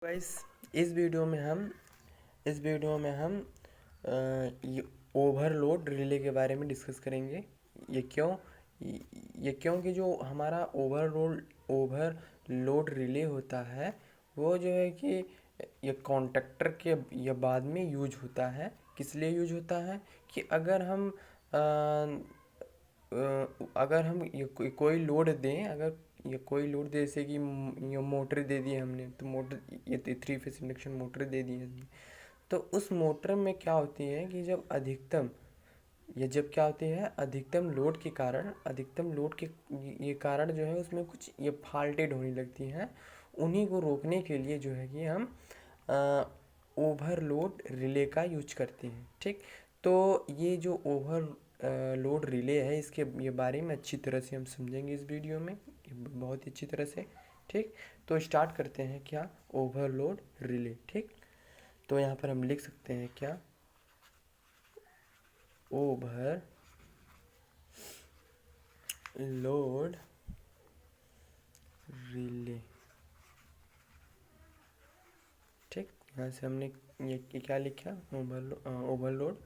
Guys, इस video में हम ये ओवरलोड रिले के बारे में डिस्कस करेंगे। ये क्यों ये ये क्योंकि जो हमारा ओवरलोड रिले होता है वो जो है कि ये कॉन्टैक्टर के ये बाद में यूज होता है। किस लिए यूज होता है कि अगर हम कोई लोड दें, अगर ये कोई लोड जैसे कि ये मोटर दे दी हमने, तो मोटर ये 3 फेस इंडक्शन मोटर दे दी है हमने। तो उस मोटर में क्या होती है कि जब क्या होती है, अधिकतम लोड के ये कारण जो है उसमें कुछ ये फाल्टेड होने लगती हैं। उन्हीं को रोकने के लिए जो है कि हम ओवरलोड रिले का यूज करते हैं। ठीक, तो ये जो ओवर लोड रिले है, इसके ये बारे में अच्छी तरह से हम समझेंगे इस वीडियो में, बहुत ही अच्छी तरह से। ठीक, तो स्टार्ट करते हैं क्या, ओवरलोड रिले। ठीक, तो यहाँ पर हम लिख सकते हैं क्या, ओवर लोड रिले। ठीक, यहाँ से हमने ये क्या लिखा, ओवरलोड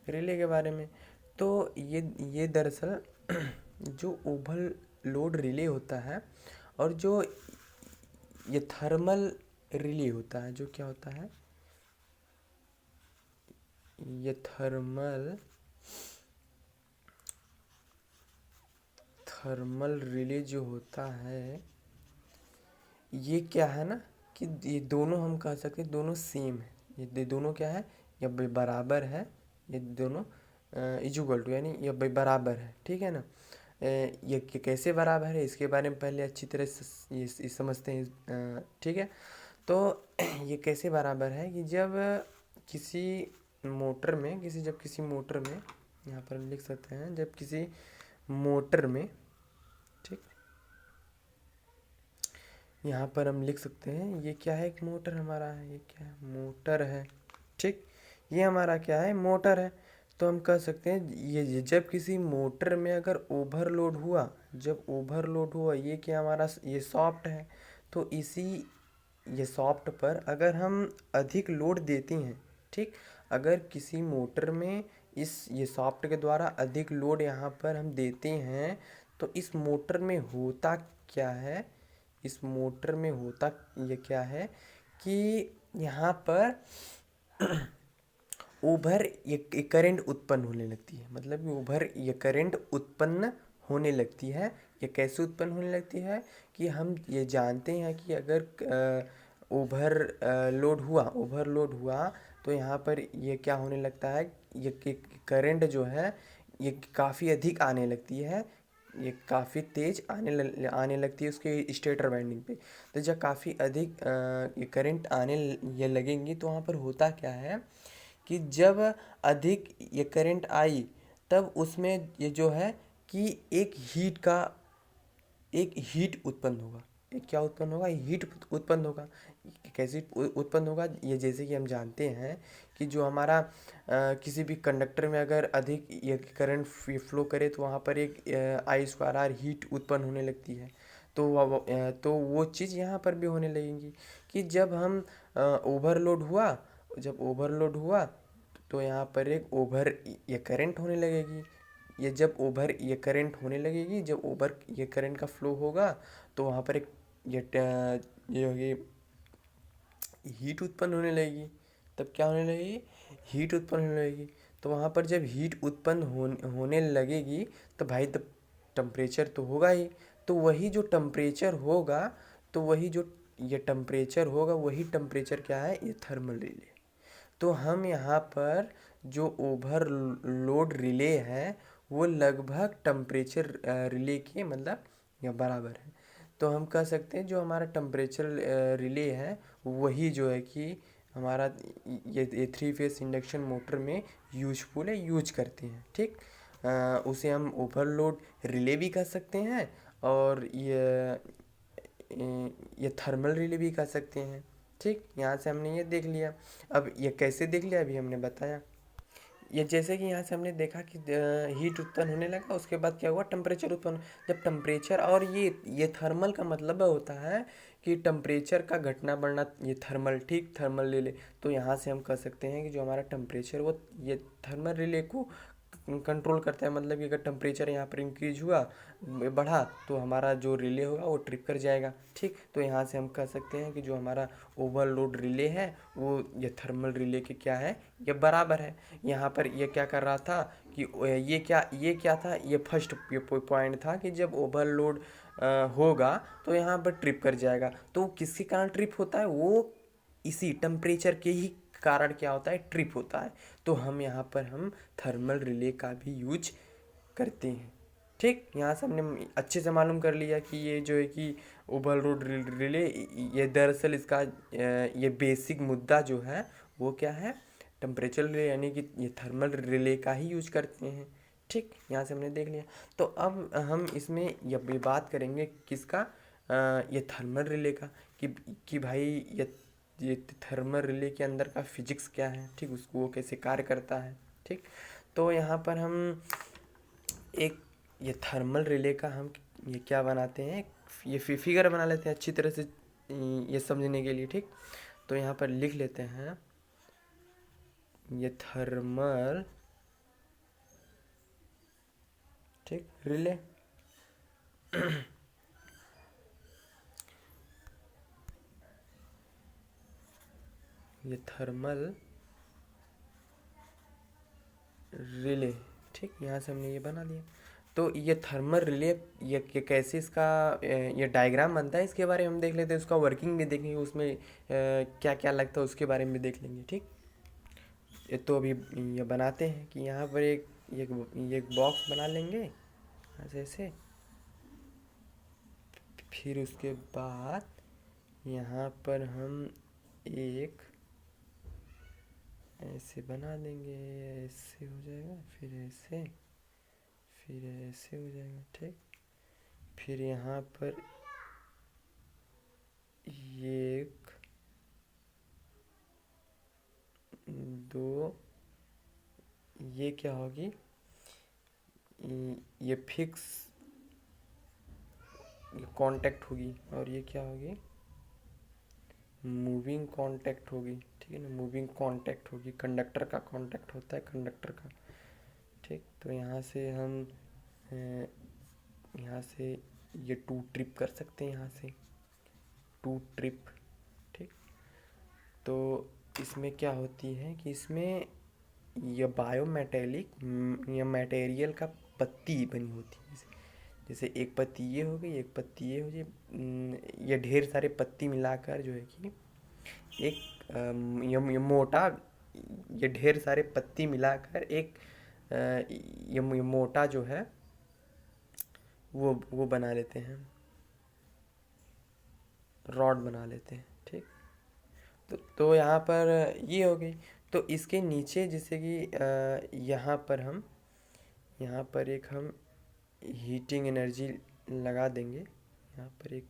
रिले के बारे में। तो ये दरअसल जो ओवरलोड रिले होता है और जो ये थर्मल रिले होता है, जो क्या होता है, ये थर्मल रिले जो होता है, ये क्या है ना कि ये दोनों हम कह सकते हैं दोनों सेम है। ये दोनों क्या है, ये बराबर है। ये दोनों इक्वल टू, यानी ये बराबर है। ठीक है ना। ये कैसे बराबर है, इसके बारे में पहले अच्छी तरह से ये समझते हैं। ठीक है, तो ये कैसे बराबर है कि जब किसी मोटर में, यहाँ पर हम लिख सकते हैं, जब किसी मोटर में, ठीक, यहाँ पर हम लिख सकते हैं, ये क्या है, एक मोटर हमारा है, ये क्या है, मोटर है। ठीक, ये हमारा क्या है, मोटर है। तो हम कह सकते हैं ये जब किसी मोटर में अगर ओवरलोड हुआ, ये क्या हमारा, ये सॉफ्ट है। तो ये सॉफ्ट पर अगर हम अधिक लोड देते हैं, ठीक, अगर किसी मोटर में ये सॉफ्ट के द्वारा अधिक लोड यहाँ पर हम देते हैं, तो इस मोटर में होता क्या है, इस मोटर में होता ये क्या है कि यहाँ पर ओवर ये करंट उत्पन्न होने लगती है। मतलब कि ओवर ये करंट उत्पन्न होने लगती है। ये कैसे उत्पन्न होने लगती है कि हम ये जानते हैं कि अगर ओवरलोड हुआ तो यहाँ पर ये क्या होने लगता है, ये करंट जो है ये काफ़ी अधिक आने लगती है। ये काफ़ी तेज आने लगती है उसके स्टेटर वाइंडिंग पे। तो जब काफ़ी अधिक ये करंट ये लगेंगी, तो वहाँ पर होता क्या है कि जब अधिक ये करंट आई, तब उसमें ये जो है कि एक हीट उत्पन्न होगा। एक क्या उत्पन्न होगा, हीट उत्पन्न होगा। कैसे उत्पन्न होगा, ये जैसे कि हम जानते हैं कि जो हमारा किसी भी कंडक्टर में अगर अधिक ये करंट फ्लो करे, तो वहाँ पर एक I²R हीट उत्पन्न होने लगती है। तो वो चीज़ यहाँ पर भी होने लगेंगी कि जब ओवरलोड हुआ तो यहाँ पर एक ओवर ये करंट होने लगेगी। जब ओवर ये करंट का फ्लो होगा, तो वहाँ पर एक ये हीट उत्पन्न होने लगेगी। तब क्या होने लगेगी, हीट उत्पन्न होने लगेगी। तो वहाँ पर जब हीट उत्पन्न होने लगेगी, तो भाई तब टेम्परेचर तो होगा ही। तो वही जो टेम्परेचर होगा, वही टेम्परेचर क्या है, ये थर्मल रिले। तो हम यहाँ पर जो ओवरलोड रिले है, वो लगभग टेम्परेचर रिले के मतलब या बराबर है। तो हम कह सकते हैं जो हमारा टेम्परेचर रिले है, वही जो है कि हमारा ये 3 फेस इंडक्शन मोटर में यूजफुल है, यूज करते हैं। ठीक, उसे हम ओवरलोड रिले भी कह सकते हैं, और ये थर्मल रिले भी कह सकते हैं। ठीक, यहाँ से हमने ये देख लिया। अब ये कैसे देख लिया, अभी हमने बताया। ये जैसे कि यहाँ से हमने देखा कि हीट उत्पन्न होने लगा, उसके बाद क्या हुआ, टेम्परेचर उत्पन्न। जब टेम्परेचर, और ये थर्मल का मतलब होता है कि टेम्परेचर का घटना बढ़ना, ये थर्मल, ठीक, थर्मल रिले। तो यहाँ से हम कह सकते हैं कि जो हमारा टेम्परेचर, वो ये थर्मल रिले को कंट्रोल करता है। मतलब कि अगर टेम्परेचर यहाँ पर इंक्रीज हुआ, बढ़ा, तो हमारा जो रिले होगा वो ट्रिप कर जाएगा, ठीक। तो यहाँ से हम कह सकते हैं कि जो हमारा ओवरलोड रिले है वो ये थर्मल रिले के क्या है, ये बराबर है। यहाँ पर ये क्या कर रहा था कि ये क्या था, ये फर्स्ट ये पॉइंट था कि जब ओवरलोड होगा तो यहाँ पर ट्रिप कर जाएगा। तो किसके कारण ट्रिप होता है, वो इसी टेम्परेचर के ही कारण क्या होता है, ट्रिप होता है। तो यहाँ पर हम थर्मल रिले का भी यूज करते हैं, ठीक। यहाँ से हमने अच्छे से मालूम कर लिया कि ये जो है कि ओवरलोड रिले, ये दरअसल इसका ये बेसिक मुद्दा जो है वो क्या है, टेम्परेचर रिले, यानी कि ये थर्मल रिले का ही यूज करते हैं, ठीक। यहाँ से हमने देख लिया। तो अब हम इसमें ये बात करेंगे किसका, ये थर्मल रिले का, कि भाई ये थर्मल रिले के अंदर का फिजिक्स क्या है, ठीक, उसको वो कैसे कार्य करता है, ठीक। तो यहाँ पर हम एक ये थर्मल रिले का हम ये क्या बनाते हैं, ये फिगर बना लेते हैं अच्छी तरह से ये समझने के लिए, ठीक। तो यहाँ पर लिख लेते हैं ये थर्मल, ठीक, रिले। ये थर्मल रिले, ठीक। यहाँ से हमने ये बना लिया। तो ये थर्मल रिले, ये कैसे इसका ये डायग्राम बनता है, इसके बारे में हम देख लेते हैं। उसका वर्किंग भी देखेंगे, उसमें क्या क्या लगता है उसके बारे में भी देख लेंगे, ठीक। ये तो अभी ये बनाते हैं कि यहाँ पर ये एक बॉक्स बना लेंगे ऐसे। फिर उसके बाद यहाँ पर हम एक ऐसे बना देंगे, ऐसे हो जाएगा, फिर ऐसे, फिर ऐसे हो जाएगा, ठीक। फिर यहाँ पर ये एक, दो, ये क्या होगी, ये फिक्स कांटेक्ट होगी, और ये क्या होगी, मूविंग कांटेक्ट होगी, ठीक है ना, मूविंग कांटेक्ट होगी, कंडक्टर का कांटेक्ट होता है, कंडक्टर का, ठीक। तो यहाँ से हम यहाँ से ये टू ट्रिप कर सकते हैं, यहाँ से टू ट्रिप, ठीक। तो इसमें क्या होती है कि इसमें ये बायोमेटेलिक या मटेरियल का पत्ती बनी होती है। जैसे एक पत्ती ये हो गई, एक पत्ती ये हो गई, ये ढेर सारे पत्ती मिलाकर जो है कि एक ये मोटा, ये ढेर सारे पत्ती मिलाकर एक ये मोटा जो है वो बना लेते हैं, रॉड बना लेते हैं, ठीक। तो यहाँ पर ये हो गई। तो इसके नीचे जैसे कि यहाँ पर एक हम हीटिंग एनर्जी लगा देंगे, यहाँ पर एक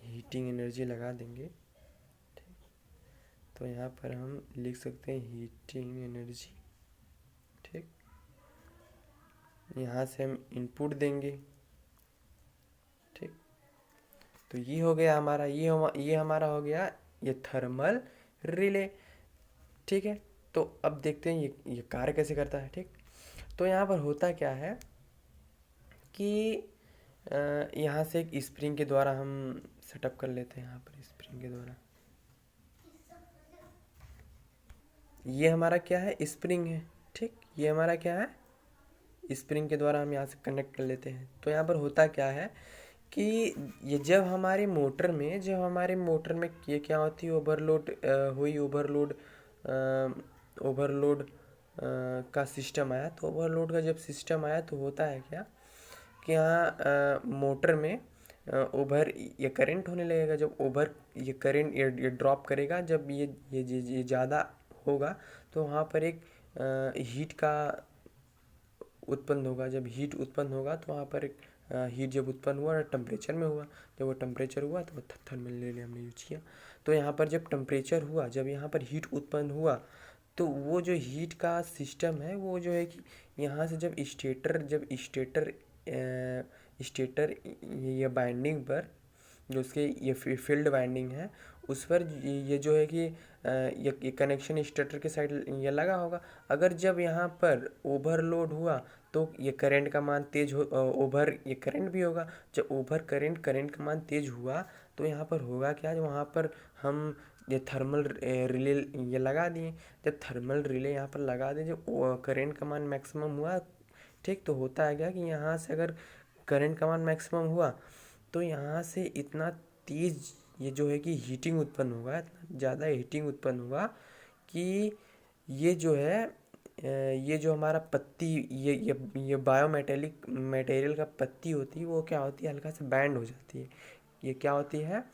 हीटिंग एनर्जी लगा देंगे, ठीक। तो यहाँ पर हम लिख सकते हैं हीटिंग एनर्जी, ठीक। यहाँ से हम इनपुट देंगे, ठीक। तो ये हो गया हमारा, ये हमारा हो गया ये थर्मल रिले, ठीक है। तो अब देखते हैं ये कार्य कैसे करता है, ठीक। तो यहाँ पर होता क्या है कि यहाँ से एक स्प्रिंग के द्वारा हम सेटअप कर लेते हैं, यहाँ पर स्प्रिंग के द्वारा, ये हमारा क्या है, स्प्रिंग है, ठीक। ये हमारा क्या है, स्प्रिंग के द्वारा हम यहाँ से कनेक्ट कर लेते हैं। तो यहाँ पर होता क्या है कि ये जब हमारे मोटर में ये क्या होती है, ओवरलोड का सिस्टम आया। तो ओवरलोड का जब सिस्टम आया तो होता है क्या कि यहाँ मोटर में ओवर ये करंट होने लगेगा। जब ओवर ये करंट ये ड्रॉप करेगा, जब ये ज़्यादा होगा तो वहाँ पर एक हीट का उत्पन्न होगा। जब हीट उत्पन्न होगा तो वहाँ पर एक हीट जब उत्पन्न हुआ टेम्परेचर में हुआ, जब वो टेम्परेचर हुआ तो वो थर्मल रिले हमने यूज किया। तो यहाँ पर जब टेम्परेचर हुआ, जब यहाँ पर हीट उत्पन्न हुआ तो वो जो हीट का सिस्टम है वो जो है कि यहाँ से जब स्टेटर ये बाइंडिंग पर, जो उसके ये फील्ड बाइंडिंग है, उस पर ये जो है कि ये कनेक्शन स्टेटर के साइड ये लगा होगा। अगर जब यहाँ पर ओवरलोड हुआ तो ये करंट का मान तेज हो, ओवर ये करंट भी होगा। जब ओवर करंट का मान तेज हुआ तो यहाँ पर होगा क्या, वहाँ पर हम ये थर्मल रिले ये लगा दिए। जब थर्मल रिले यहाँ पर लगा दें, जब करंट का मान मैक्सिमम हुआ, ठीक, तो होता है क्या कि यहाँ से अगर करंट का मान मैक्सिमम हुआ तो यहाँ से इतना तेज ये जो है कि हीटिंग उत्पन्न होगा, इतना ज़्यादा हीटिंग उत्पन्न होगा कि ये जो है ये जो हमारा पत्ती, ये बायोमेटेलिक मटेरियल का पत्ती होती है, वो क्या होती है, हल्का से बैंड हो जाती है। ये क्या होती है,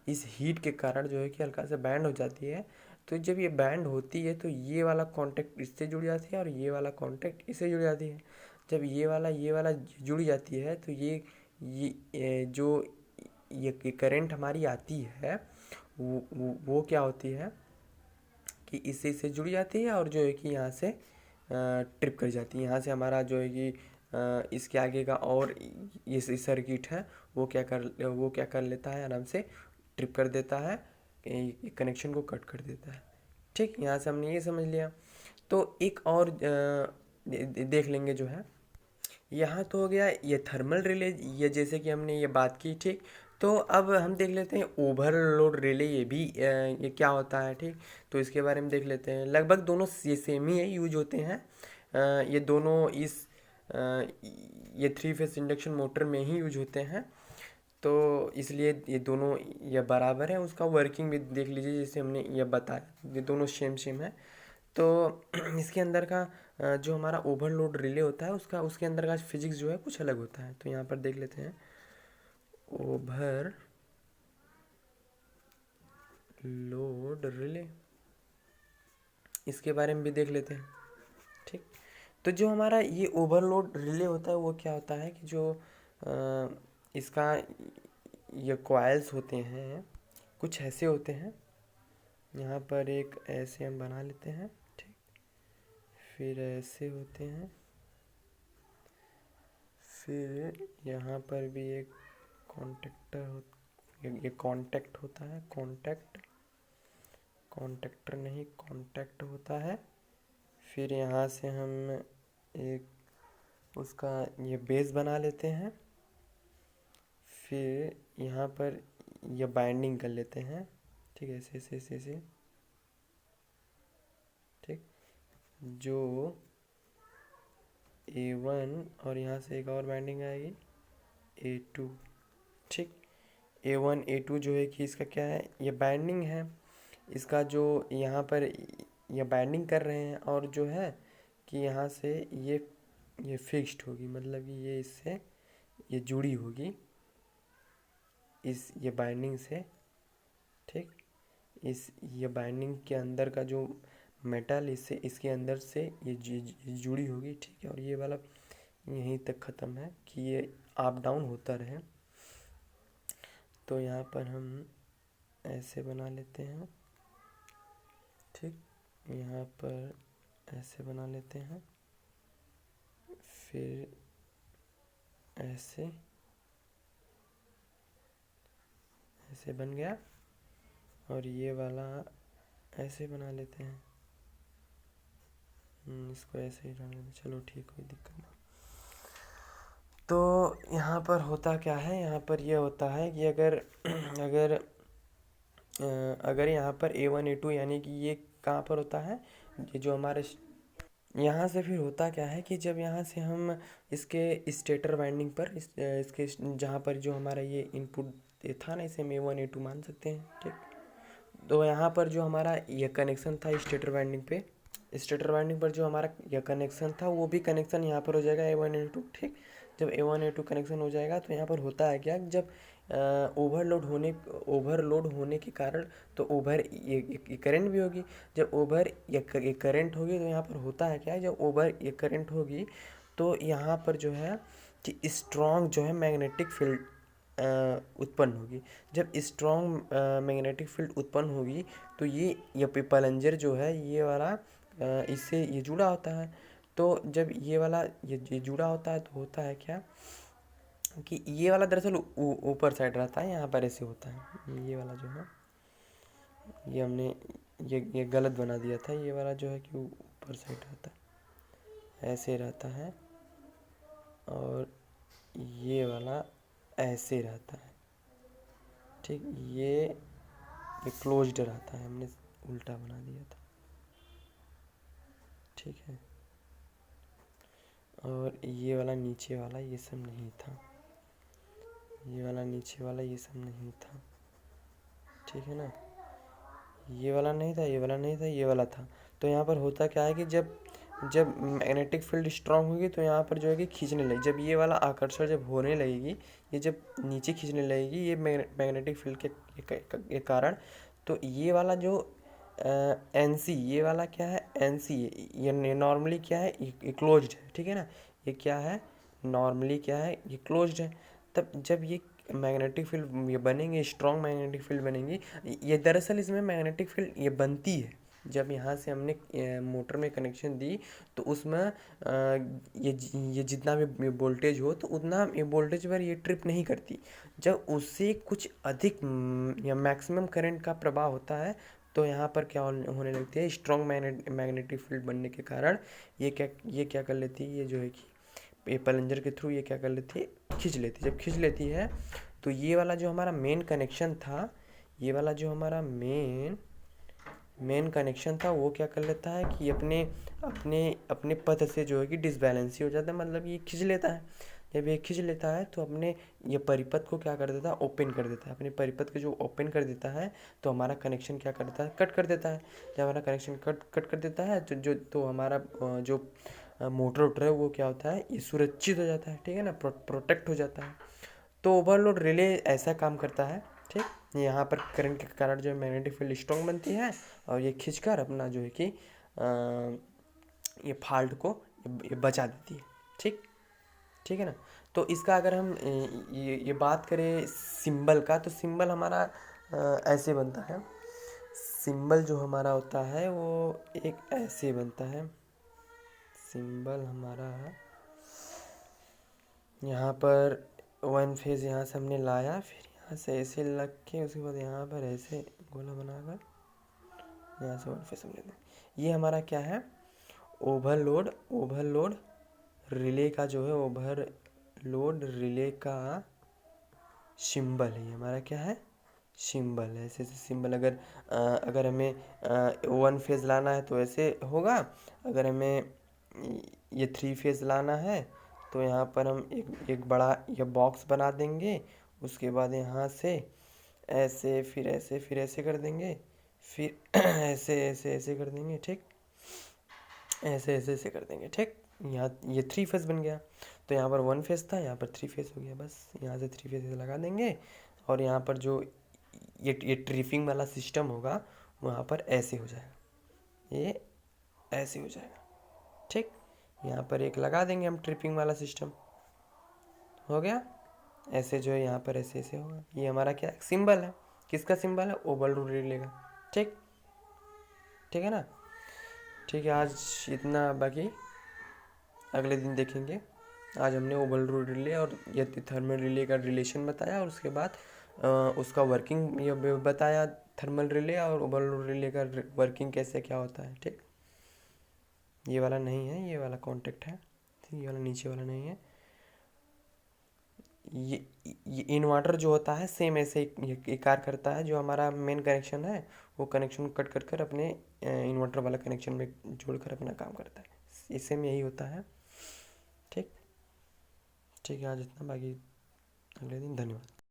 इस हीट के कारण जो है कि हल्का से बैंड हो जाती है। तो जब ये बैंड होती है तो ये वाला कांटेक्ट इससे जुड़ जाती है और ये वाला कांटेक्ट इससे जुड़ जाती है। जब ये वाला जुड़ जाती है तो जो ये करंट हमारी आती है वो क्या होती है कि इससे जुड़ जाती है और जो है कि यहाँ से ट्रिप कर जाती है। यहाँ से हमारा जो है कि इसके आगे का और ये सर्किट है वो क्या कर लेता है, आराम से ट्रिप कर देता है, कनेक्शन को कट कर देता है। ठीक, यहाँ से हमने ये समझ लिया। तो एक और देख लेंगे जो है, यहाँ तो हो गया ये थर्मल रिले, ये जैसे कि हमने ये बात की, ठीक। तो अब हम देख लेते हैं ओवरलोड रिले, ये भी ये क्या होता है, ठीक। तो इसके बारे में देख लेते हैं। लगभग दोनों ये सेम ही है, यूज होते हैं। ये दोनों ये 3 फेस इंडक्शन मोटर में ही यूज होते हैं, तो इसलिए ये दोनों ये बराबर है। उसका वर्किंग भी देख लीजिए, जैसे हमने ये बताया, ये दोनों सेम है। तो इसके अंदर का जो हमारा ओवरलोड रिले होता है उसके अंदर का फिजिक्स जो है कुछ अलग होता है। तो यहाँ पर देख लेते हैं ओवरलोड रिले, इसके बारे में भी देख लेते हैं, ठीक। तो जो हमारा ये ओवरलोड रिले होता है वो क्या होता है कि जो इसका ये कॉइल्स होते हैं, कुछ ऐसे होते हैं। यहाँ पर एक ऐसे हम बना लेते हैं, ठीक। फिर ऐसे होते हैं, फिर यहाँ पर भी एक कॉन्टेक्टर ये कॉन्टैक्ट होता है, कॉन्टेक्टर नहीं, कॉन्टैक्ट होता है। फिर यहाँ से हम एक उसका ये बेस बना लेते हैं। फिर यहाँ पर ये बाइंडिंग कर लेते हैं, ठीक है, ऐसे, ठीक। जो A1 और यहाँ से एक और बाइंडिंग आएगी A2, ठीक। A1 A2 जो है कि इसका क्या है, ये बाइंडिंग है। इसका जो यहाँ पर ये बाइंडिंग कर रहे हैं और जो है कि यहाँ से ये फिक्स्ड होगी, मतलब कि ये इससे ये जुड़ी होगी ये बाइंडिंग से, ठीक। ये बाइंडिंग के अंदर का जो मेटल इससे इसके अंदर से ये जुड़ी होगी, ठीक है। और ये वाला यहीं तक ख़त्म है कि ये अप डाउन होता रहे। तो यहाँ पर हम ऐसे बना लेते हैं, ठीक। यहाँ पर ऐसे बना लेते हैं, फिर ऐसे बन गया, और ये वाला ऐसे बना लेते हैं। इसको ऐसे ही रहने दें, चलो ठीक, कोई दिक्कत नहीं। तो यहाँ पर होता क्या है, यहाँ पर ये होता है कि अगर यहाँ पर A1 A2 यानी कि ये कहाँ पर होता है, ये जो हमारे यहाँ से फिर होता क्या है कि जब यहाँ से हम इसके स्टेटर वाइंडिंग पर इसके जहाँ पर जो हमारा ये इनपुट था ना, इसे हम A1 A2 मान सकते हैं, ठीक। तो यहाँ पर जो हमारा ये कनेक्शन था स्टेटर वाइंडिंग पर जो हमारा यह कनेक्शन था वो भी कनेक्शन यहाँ पर हो जाएगा A1 A2, ठीक। जब A1 A2 कनेक्शन हो जाएगा तो यहाँ पर होता है क्या, जब ओवरलोड होने के कारण तो ये करंट भी होगी। जब ये करंट होगी तो यहाँ पर होता है क्या, जब ये करंट होगी तो यहाँ पर जो है कि स्ट्रॉन्ग जो है मैग्नेटिक फील्ड उत्पन्न होगी। जब स्ट्रॉन्ग मैग्नेटिक फील्ड उत्पन्न होगी तो ये प्लंजर जो है, ये वाला इससे ये जुड़ा होता है। तो जब ये वाला ये जुड़ा होता है तो होता है क्या कि ये वाला दरअसल ऊपर साइड रहता है, यहाँ पर ऐसे होता है। ये वाला जो है ये हमने ये गलत बना दिया था। ये वाला जो है कि ऊपर साइड रहता है, ऐसे रहता है, और ये वाला ऐसे रहता है। ठीक, ये क्लोज्ड रहता है, हमने उल्टा बना दिया था। ठीक है, और ये वाला नीचे वाला ये सब नहीं था, ये वाला नीचे वाला ये सब नहीं था। ठीक है ना, ये वाला नहीं था, ये वाला नहीं था, ये वाला था। तो यहाँ पर होता क्या है कि जब जब मैग्नेटिक फील्ड स्ट्रांग होगी तो यहाँ पर जो है कि खींचने लगी, जब ये वाला आकर्षण जब होने लगेगी, ये जब नीचे खींचने लगेगी ये मैग्नेटिक फील्ड के कारण, तो ये वाला जो एन सी, ये वाला क्या है एन सी, ये नॉर्मली क्या है ये क्लोज्ड है। ठीक है ना, ये क्या है नॉर्मली क्या है ये क्लोज्ड है। तब जब ये मैग्नेटिक फील्ड ये बनेंगे, स्ट्रॉन्ग मैग्नेटिक फील्ड बनेंगी, ये दरअसल इसमें मैग्नेटिक फील्ड ये बनती है जब यहाँ से हमने मोटर में कनेक्शन दी, तो उसमें ये जितना भी वोल्टेज हो तो उतना ये वोल्टेज पर ये ट्रिप नहीं करती। जब उससे कुछ अधिक या मैक्सिमम करंट का प्रवाह होता है तो यहाँ पर क्या होने लगती है, स्ट्रॉन्ग मैग्नेटिक फील्ड बनने के कारण ये क्या कर लेती है, ये जो है कि ये प्लंजर के थ्रू ये क्या कर लेती है, खींच लेती है। जब खींच लेती है तो ये वाला जो हमारा मेन कनेक्शन था, ये वाला जो हमारा मेन कनेक्शन था वो क्या कर लेता है कि अपने अपने अपने पथ से जो है कि डिसबैलेंस ही हो जाता है, मतलब ये खींच लेता है। जब ये खींच लेता है तो अपने ये परिपथ को क्या कर देता है, ओपन कर देता है। अपने परिपथ को जो ओपन कर देता है तो हमारा कनेक्शन क्या कर देता है, कट कर देता है। जब हमारा कनेक्शन कट कर देता है तो हमारा जो मोटर वोटर है वो क्या होता है, ये सुरक्षित हो जाता है। ठीक है ना, प्रोटेक्ट हो जाता है। तो ओवरलोड रिले ऐसा काम करता है। ठीक, यहाँ पर करंट के कारण जो है मैग्नेटिक फील्ड स्ट्रॉन्ग बनती है और ये खींचकर अपना जो है कि ये फॉल्ट को ये बचा देती है। ठीक, ठीक है ना। तो इसका अगर हम ये बात करें सिंबल का, तो सिंबल हमारा ऐसे बनता है। सिंबल जो हमारा होता है वो एक ऐसे बनता है। सिंबल हमारा यहाँ पर वन फेज यहाँ से हमने लाया, फिर यहाँ से ऐसे लग के उसके बाद यहाँ पर ऐसे गोला बनाकर यहाँ से वन फेज हम लेते हैं। ये हमारा क्या है, ओवरलोड रिले का जो है, ओवरलोड रिले का सिंबल है। ये हमारा क्या है, सिंबल है। ऐसे ऐसे सिंबल अगर हमें वन फेज लाना है तो ऐसे होगा, अगर हमें ये थ्री फेज लाना है तो यहाँ पर हम एक बड़ा ये बॉक्स बना देंगे। उसके बाद यहाँ से ऐसे, फिर ऐसे, फिर ऐसे कर देंगे, फिर ऐसे ऐसे ऐसे कर देंगे। ठीक, ऐसे ऐसे ऐसे कर देंगे। ठीक, यहाँ ये थ्री फेज बन गया। तो यहाँ पर वन फेज था, यहाँ पर थ्री फेज हो गया। बस यहाँ से थ्री फेज लगा देंगे और यहाँ पर जो ये ट्रिपिंग वाला सिस्टम होगा वहाँ पर ऐसे हो जाएगा, ये ऐसे हो जाएगा। ठीक, यहाँ पर एक लगा देंगे हम ट्रिपिंग वाला सिस्टम, हो गया। ऐसे जो है यहाँ पर ऐसे ऐसे होगा। ये हमारा क्या सिंबल है, किसका सिंबल है, ओवरलोड रिले का। ठीक, ठीक है ना। ठीक है, आज इतना, बाकी अगले दिन देखेंगे। आज हमने ओवरलोड रिले और ये थर्मल रिले का रिलेशन बताया और उसके बाद उसका वर्किंग ये बताया, थर्मल रिले और ओवरलोड रिले का वर्किंग कैसे क्या होता है। ठीक, ये वाला नहीं है, ये वाला कॉन्टेक्ट है, ये वाला नीचे वाला नहीं है। ये इन्वर्टर जो होता है सेम ऐसे ये कार्य करता है। जो हमारा मेन कनेक्शन है वो कनेक्शन कट कर कर अपने इन्वर्टर वाला कनेक्शन में जोड़कर अपना काम करता है। इससे में यही होता है। ठीक, ठीक है, आज इतना, बाकी अगले दिन। धन्यवाद।